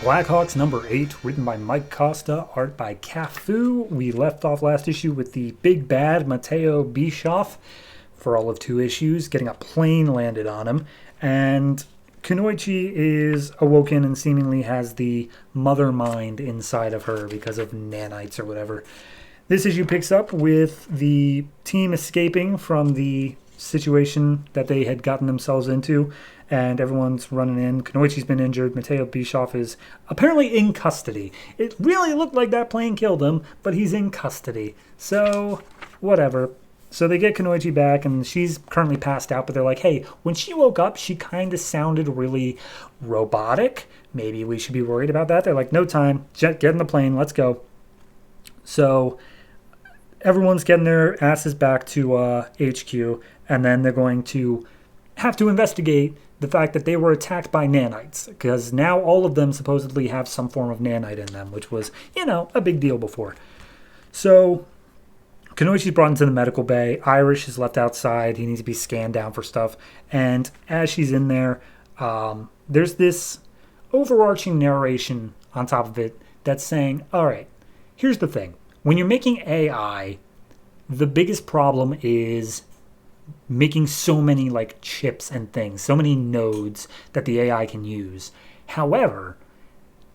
Blackhawks number 8, written by Mike Costa, art by Cafu. We left off last issue with the big bad Matteo Bischoff for all of 2 issues, getting a plane landed on him. And Kunoichi is awoken and seemingly has the mother mind inside of her because of nanites or whatever. This issue picks up with the team escaping from the situation that they had gotten themselves into, and everyone's running in. Kunoichi's been injured. Matteo Bischoff is apparently in custody. It really looked like that plane killed him, but he's in custody. So, whatever. So they get Kunoichi back, and she's currently passed out, but they're like, hey, when she woke up, she kind of sounded really robotic. Maybe we should be worried about that. They're like, no time. Get in the plane. Let's go. So everyone's getting their asses back to HQ, and then they're going to have to investigate the fact that they were attacked by nanites, because now all of them supposedly have some form of nanite in them, which was, a big deal before. So Kunoichi's brought into the medical bay. Irish is left outside. He needs to be scanned down for stuff. And as she's in there, there's this overarching narration on top of it that's saying, all right, here's the thing. When you're making AI, the biggest problem is making so many chips and things, so many nodes that the AI can use. However,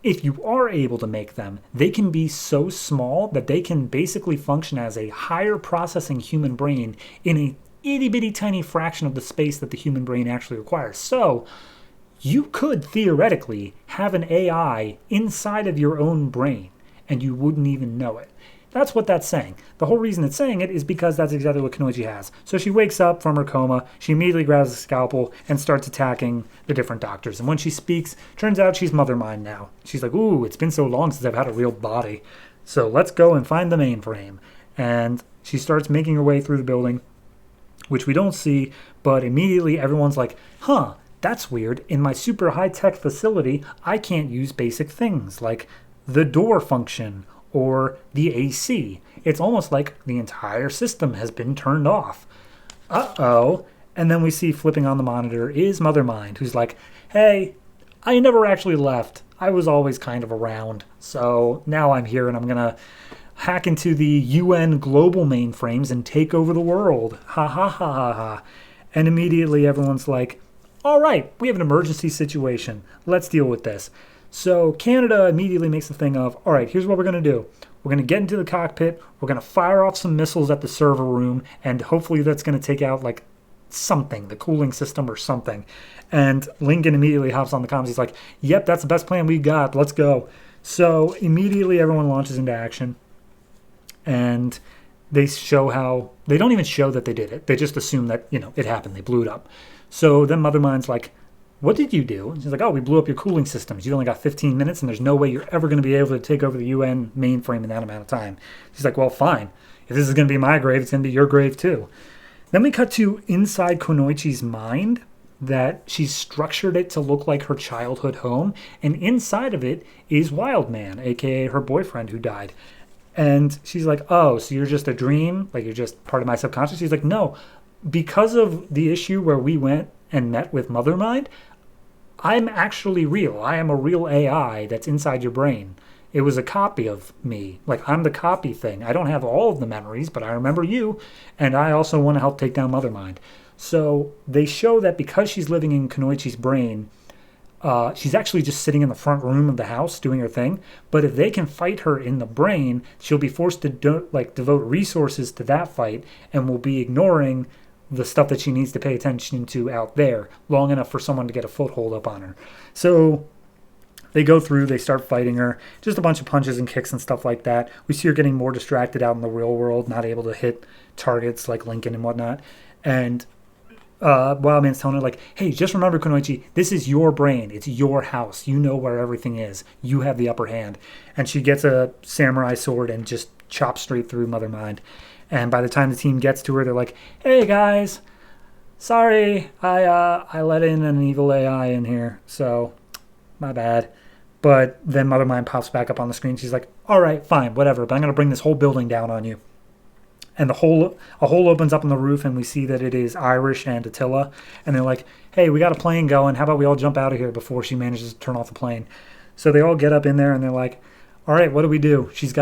if you are able to make them, they can be so small that they can basically function as a higher processing human brain in a itty bitty tiny fraction of the space that the human brain actually requires. So you could theoretically have an AI inside of your own brain and you wouldn't even know it. That's what that's saying. The whole reason it's saying it is because that's exactly what Kunoichi has. So she wakes up from her coma, she immediately grabs a scalpel and starts attacking the different doctors. And when she speaks, turns out she's mother mind now. She's like, ooh, it's been so long since I've had a real body. So let's go and find the mainframe. And she starts making her way through the building, which we don't see, but immediately everyone's like, huh, that's weird. In my super high-tech facility, I can't use basic things like the door function or the AC. It's almost like the entire system has been turned off. Uh-oh. And then we see flipping on the monitor is Mother Mind, who's like, hey, I never actually left. I was always kind of around. So now I'm here and I'm going to hack into the UN global mainframes and take over the world. Ha ha ha ha ha. And immediately everyone's like, all right, we have an emergency situation. Let's deal with this. So Canada immediately makes the thing of, all right, here's what we're going to do. We're going to get into the cockpit. We're going to fire off some missiles at the server room, and hopefully that's going to take out something, the cooling system or something. And Lincoln immediately hops on the comms. He's like, yep, that's the best plan we got. Let's go. So immediately everyone launches into action, and they show how, they don't even show that they did it. They just assume that, it happened. They blew it up. So then Mother Mind's like, what did you do? And she's like, oh, we blew up your cooling systems. You only got 15 minutes, and there's no way you're ever going to be able to take over the UN mainframe in that amount of time. She's like, well, fine. If this is going to be my grave, it's going to be your grave too. Then we cut to inside Kunoichi's mind, that she's structured it to look like her childhood home, and inside of it is Wildman, a.k.a. her boyfriend who died. And she's like, oh, so you're just a dream? You're just part of my subconscious? She's like, no. Because of the issue where we went and met with Mother Mind, I'm actually real. I am a real AI that's inside your brain. It was a copy of me. I'm the copy thing. I don't have all of the memories, but I remember you, and I also want to help take down Mother Mind. So they show that because she's living in Kunoichi's brain, she's actually just sitting in the front room of the house doing her thing. But if they can fight her in the brain, she'll be forced to devote resources to that fight and will be ignoring the stuff that she needs to pay attention to out there long enough for someone to get a foothold up on her. So they go through, they start fighting her, just a bunch of punches and kicks and stuff like that. We see her getting more distracted out in the real world, not able to hit targets like Lincoln and whatnot. And Wildman's telling her, hey, just remember, Kunoichi, this is your brain. It's your house. You know where everything is. You have the upper hand. And she gets a samurai sword and just chops straight through Mother Mind. And by the time the team gets to her, they're like, hey, guys, sorry, I let in an evil AI in here, so my bad. But then Mother Mind pops back up on the screen. She's like, all right, fine, whatever, but I'm going to bring this whole building down on you. And a hole opens up on the roof, and we see that it is Irish and Attila. And they're like, hey, we got a plane going. How about we all jump out of here before she manages to turn off the plane? So they all get up in there and they're like, all right, what do we do? She's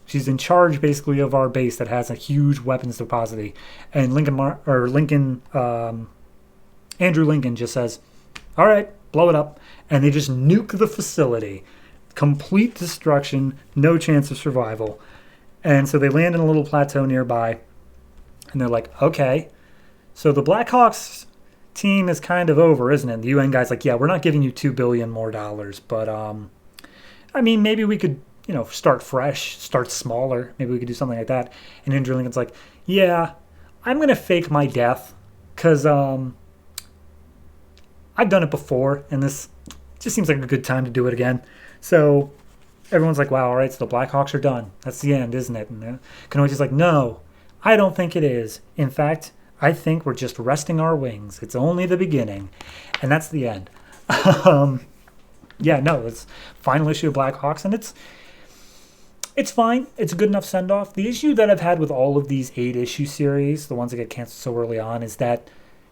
she's in charge basically of our base that has a huge weapons deposit. And Andrew Lincoln just says, all right, blow it up. And they just nuke the facility. Complete destruction, no chance of survival. And so they land in a little plateau nearby. And they're like, okay, so the Blackhawks team is kind of over, isn't it? The UN guy's like, yeah, we're not giving you $2 billion more, but I mean, maybe we could, start fresh, start smaller. Maybe we could do something like that. And Andrew Lincoln's like, yeah, I'm going to fake my death because I've done it before, and this just seems like a good time to do it again. So everyone's like, wow, all right, so the Blackhawks are done. That's the end, isn't it? And Kanoichi's like, no, I don't think it is. In fact, I think we're just resting our wings. It's only the beginning. And that's the end. It's final issue of Blackhawks, and it's fine. It's a good enough send-off. The issue that I've had with all of these 8-issue series, the ones that get canceled so early on, is that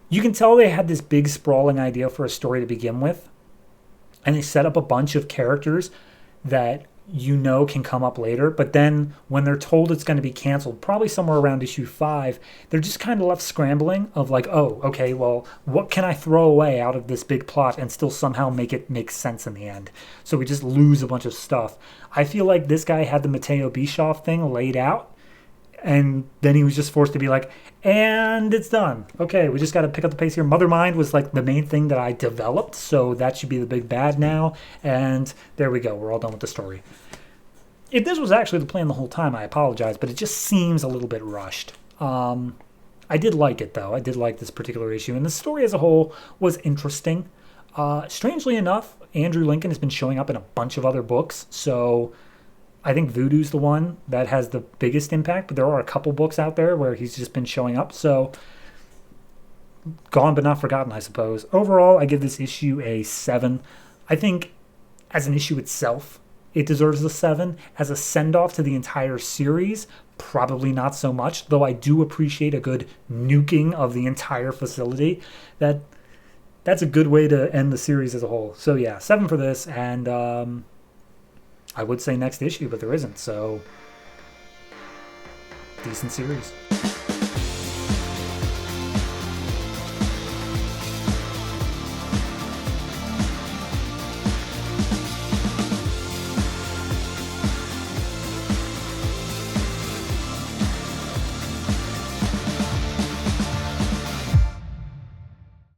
you can tell they had this big sprawling idea for a story to begin with, and they set up a bunch of characters that can come up later, but then when they're told it's going to be canceled, probably somewhere around issue 5, they're just kind of left scrambling of like, oh, okay, well, what can I throw away out of this big plot and still somehow make it make sense in the end? So we just lose a bunch of stuff. I feel like this guy had the Matteo Bischoff thing laid out, and then he was just forced to be like, and it's done. Okay, we just got to pick up the pace here. Mother Mind was like the main thing that I developed, so that should be the big bad now. And there we go. We're all done with the story. If this was actually the plan the whole time, I apologize, but it just seems a little bit rushed. I did like it, though. I did like this particular issue, and the story as a whole was interesting. Strangely enough, Andrew Lincoln has been showing up in a bunch of other books, so I think Voodoo's the one that has the biggest impact, but there are a couple books out there where he's just been showing up. So gone but not forgotten, I suppose. Overall, I give this issue a 7. I think as an issue itself, it deserves a 7. As a send-off to the entire series, probably not so much, though I do appreciate a good nuking of the entire facility. That's a good way to end the series as a whole. So yeah, 7 for this, and I would say next issue, but there isn't, so decent series.